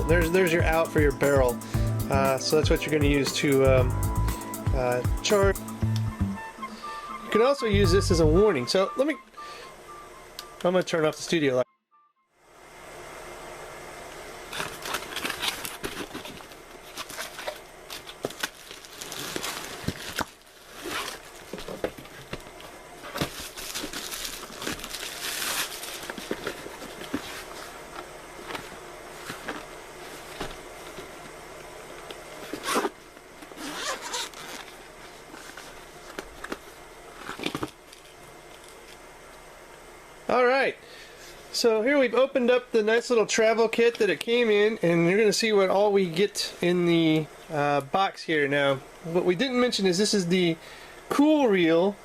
difficult. There's your out for your barrel. So that's what you're going to use to charge. You can also use this as a warning. So I'm going to turn off the studio light. Alright, so here we've opened up the nice little travel kit that it came in, and you're going to see what all we get in the box here. Now, what we didn't mention is this is the CoolReall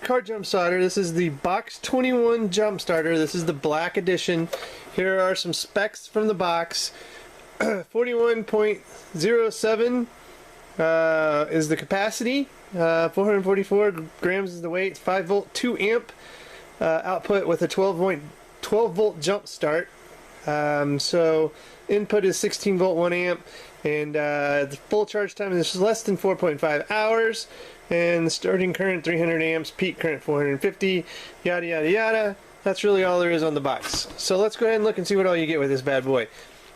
car jump starter. This is the Box21 jump starter. This is the black edition. Here are some specs from the box. 41.07 is the capacity. 444 grams is the weight. It's 5 volt, 2 amp. Output with a 12 volt jump start. So input is 16 volt 1 amp, and the full charge time is less than 4.5 hours, and the starting current 300 amps, peak current 450, yada yada yada. That's really all there is on the box. So let's go ahead and look and see what all you get with this bad boy.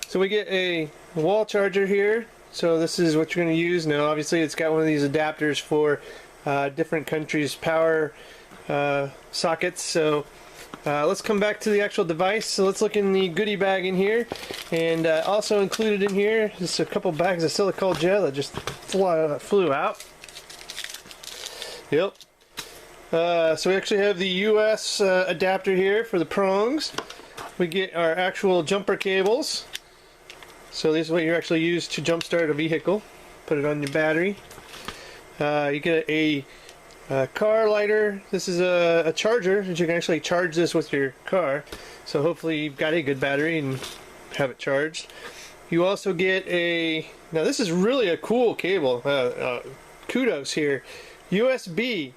So we get a wall charger here. So this is what you're going to use. Now obviously it's got one of these adapters for different countries' power sockets. So let's come back to the actual device. So let's look in the goodie bag in here, and also included in here just a couple bags of silicone gel that just flew out. Yep. So we actually have the US adapter here for the prongs. We get our actual jumper cables. So this is what you actually use to jumpstart a vehicle. Put it on your battery. You get a car lighter. This is a charger that you can actually charge this with your car. So hopefully you've got a good battery and have it charged. You also get a, now this is really a cool cable. Kudos here. USB,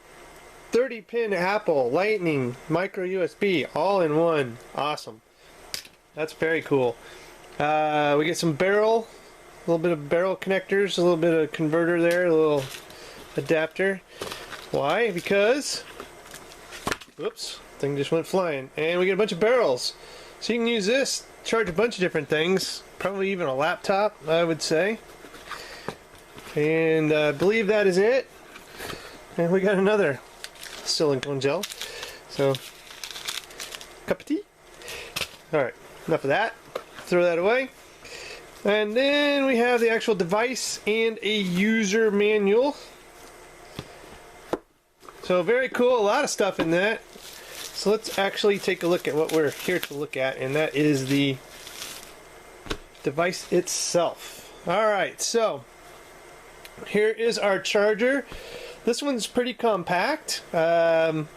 30 pin Apple, Lightning, micro USB, all in one. Awesome. That's very cool. We get some barrel, a little bit of barrel connectors, a little bit of converter there, a little adapter. Why? Because, whoops, thing just went flying. And we get a bunch of barrels. So you can use this, charge a bunch of different things, probably even a laptop, I would say. And I believe that is it. And we got another silicone gel. So, cup of tea. Alright, enough of that. Throw that away. And then we have the actual device and a user manual. So very cool, a lot of stuff in that. So let's actually take a look at what we're here to look at, and that is the device itself. Alright, so here is our charger. This one's pretty compact, but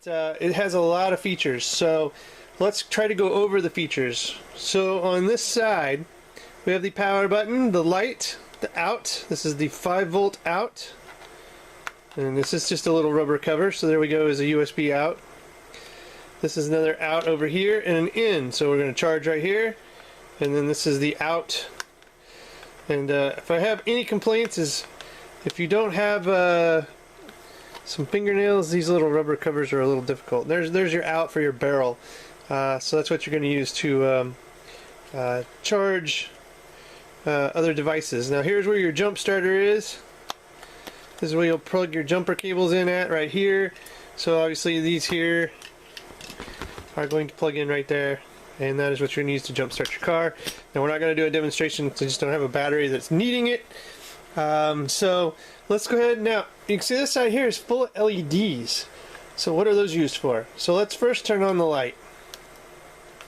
it has a lot of features. So let's try to go over the features. So on this side, we have the power button, the light, the out. This is the 5 volt out. And this is just a little rubber cover, so there we go, is a USB out. This is another out over here and an in, so we're going to charge right here. And then this is the out. And if I have any complaints is if you don't have some fingernails, these little rubber covers are a little difficult. There's your out for your barrel. So that's what you're going to use to charge other devices. Now here's where your jump starter is. This is where you'll plug your jumper cables in at, right here. So obviously these here are going to plug in right there, and that is what you're going to use to jump start your car. Now we're not going to do a demonstration because I just don't have a battery that's needing it. So let's go ahead now. You can see this side here is full of LEDs. So what are those used for? So let's first turn on the light.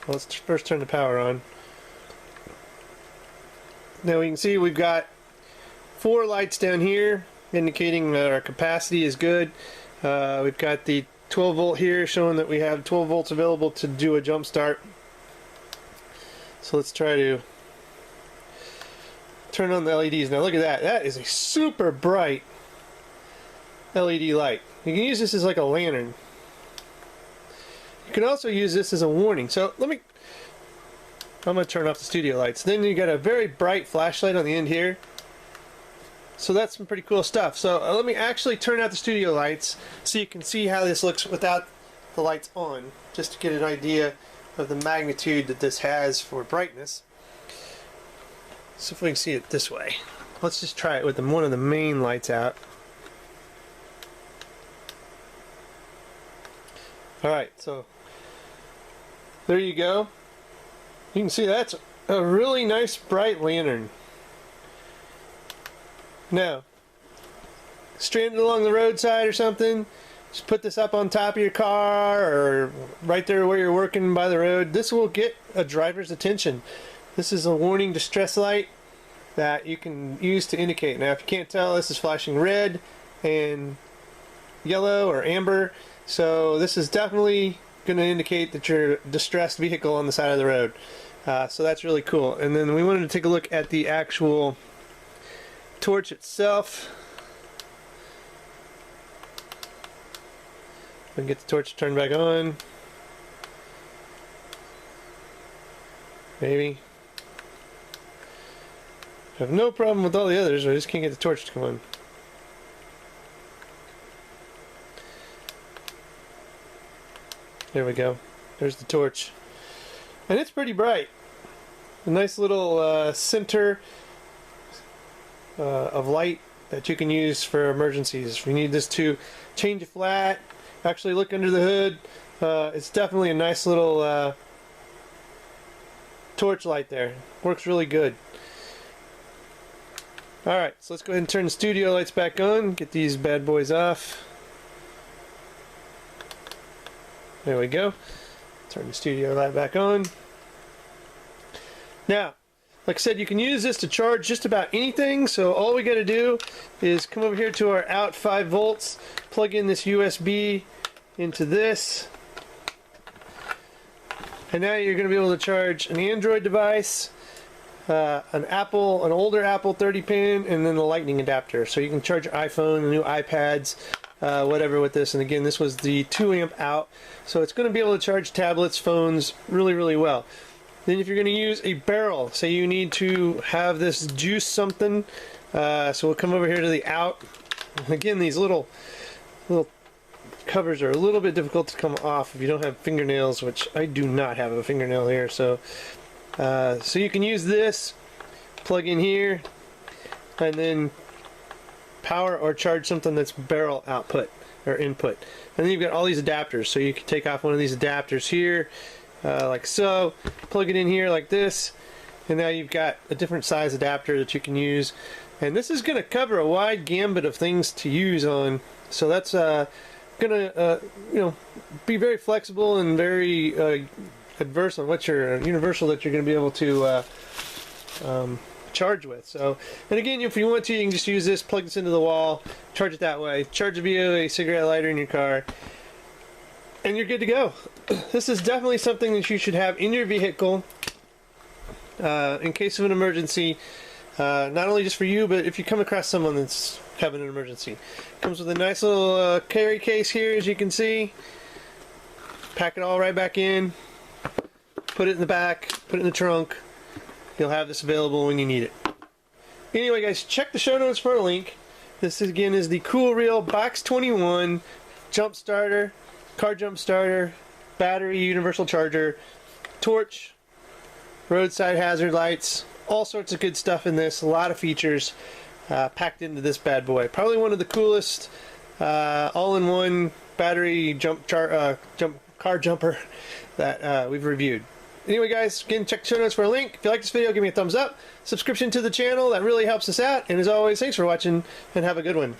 Let's first turn the power on. Now we can see we've got 4 lights down here indicating that our capacity is good. We've got the 12 volt here showing that we have 12 volts available to do a jump start. So let's try to turn on the LEDs. Now look at that. That is a super bright LED light. You can use this as like a lantern. You can also use this as a warning. So I'm going to turn off the studio lights. Then you got a very bright flashlight on the end here. So that's some pretty cool stuff. So let me actually turn out the studio lights so you can see how this looks without the lights on, just to get an idea of the magnitude that this has for brightness. So if we can see it this way. Let's just try it with one of the main lights out. Alright, so there you go. You can see that's a really nice bright lantern. Now, stranded along the roadside or something, just put this up on top of your car or right there where you're working by the road. This will get a driver's attention. This is a warning distress light that you can use to indicate. Now if you can't tell, this is flashing red and yellow or amber, so this is definitely going to indicate that you're a distressed vehicle on the side of the road. So that's really cool. And then we wanted to take a look at the actual torch itself. We can get the torch turned back on. Maybe. I have no problem with all the others, I just can't get the torch to come on. There we go. There's the torch. And it's pretty bright. A nice little center of light that you can use for emergencies. If you need this to change a flat, actually look under the hood, it's definitely a nice little torch light there. Works really good. Alright, so let's go ahead and turn the studio lights back on, get these bad boys off. There we go. Turn the studio light back on. Now, like I said, you can use this to charge just about anything, so all we got to do is come over here to our out 5 volts, plug in this USB into this, and now you're going to be able to charge an Android device, an older Apple 30 pin, and then the lightning adapter. So you can charge your iPhone, the new iPads, whatever with this. And again, this was the 2 amp out, so it's going to be able to charge tablets, phones really, really well. Then if you're going to use a barrel, say you need to have this juice something, so we'll come over here to the out. Again, these little covers are a little bit difficult to come off if you don't have fingernails, which I do not have a fingernail here. So you can use this, plug in here, and then power or charge something that's barrel output or input. And then you've got all these adapters, so you can take off one of these adapters here, like so, plug it in here like this, and now you've got a different size adapter that you can use. And this is going to cover a wide gambit of things to use on, so that's going to be very flexible and very adverse on what universal that you're going to be able to charge with. So, and again, if you want to, you can just use this, plug this into the wall, charge it that way, charge it via a cigarette lighter in your car, and you're good to go. This is definitely something that you should have in your vehicle in case of an emergency, not only just for you, but if you come across someone that's having an emergency. Comes with a nice little carry case here, as you can see. Pack it all right back in, put it in the back, put it in the trunk. You'll have this available when you need it. Anyway, guys, check the show notes for a link. This again is the CoolReall Box21 jump starter, car jump starter, battery universal charger, torch, roadside hazard lights, all sorts of good stuff in this. A lot of features packed into this bad boy. Probably one of the coolest all-in-one battery car jumper that we've reviewed. Anyway, guys, again, check the show notes for a link. If you like this video, give me a thumbs up. Subscription to the channel, that really helps us out. And as always, thanks for watching, and have a good one.